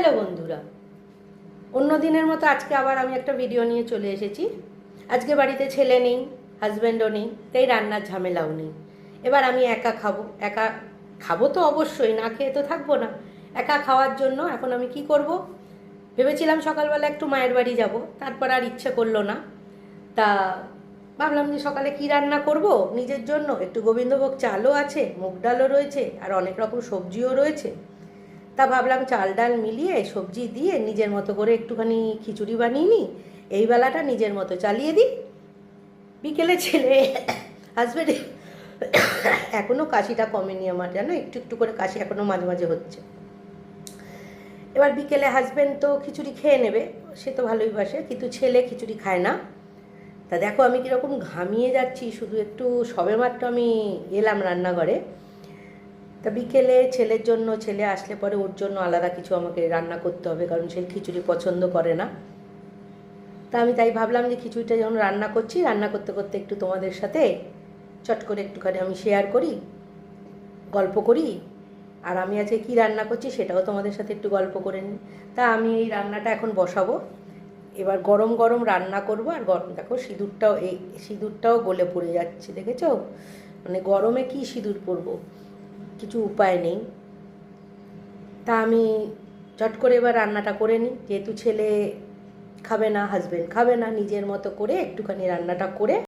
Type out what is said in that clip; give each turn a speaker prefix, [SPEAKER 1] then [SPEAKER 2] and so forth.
[SPEAKER 1] Hello বন্ধুরা, অন্য দিনের মতো আজকে আবার আমি একটা ভিডিও নিয়ে চলে এসেছি। আজকে বাড়িতে ছেলে নেই, হাজব্যান্ডও নেই, তাই রান্নার ঝামেলাও নেই। এবার আমি একা খাবো। একা খাবো তো অবশ্যই, না খেয়ে তো থাকবো না। একা খাওয়ার জন্য এখন আমি কি করব ভেবেছিলাম, সকালবেলা একটু মায়ের বাড়ি যাব, তারপর আর ইচ্ছে করলো না। তা ভাবলাম যে সকালে কি রান্না করব নিজের জন্য। একটু গোবিন্দভোগ চালও আছে, মুগ ডালও রয়েছে, আর অনেক রকম সবজিও রয়েছে। তা ভাবলাম চাল ডাল মিলিয়ে সবজি দিয়ে নিজের মতো করে একটুখানি খিচুড়ি বানিয়ে নিই, এই বেলাটা নিজের মতো চালিয়ে দিই। বিকেলে ছেলে হাজবেন্ড এখনও কাশিটা কমেনি আমার, জানো, একটু একটু করে কাশি এখনও মাঝে মাঝে হচ্ছে। এবার বিকেলে হাজব্যান্ড তো খিচুড়ি খেয়ে নেবে, সে তো ভালোই বাসে, কিন্তু ছেলে খিচুড়ি খায় না। তা দেখো আমি কীরকম ঘামিয়ে যাচ্ছি, শুধু একটু সবেমাত্র আমি এলাম রান্নাঘরে। তা বিকেলে ছেলের জন্য, ছেলে আসলে পরে ওর জন্য আলাদা কিছু আমাকে রান্না করতে হবে, কারণ সে খিচুড়ি পছন্দ করে না। তা আমি তাই ভাবলাম যে খিচুড়িটা যখন রান্না করছি, রান্না করতে করতে একটু তোমাদের সাথে চট করে একটুখানি আমি শেয়ার করি, গল্প করি। আর আমি আজকে কী রান্না করছি সেটাও তোমাদের সাথে একটু গল্প করে নিই। তা আমি এই রান্নাটা এখন বসাবো। এবার গরম গরম রান্না করব। আর গরম দেখো সিঁদুরটাও গলে পড়ে যাচ্ছে, দেখেছো? মানে গরমে কি সিঁদুর পরবো, কিছু উপায় নেই। তা আমি চট করে এবার রান্নাটা করে নিই, যেহেতু ছেলে খাবে না, হাজব্যান্ড খাবে না, নিজের মতো করে একটুখানি রান্নাটা করে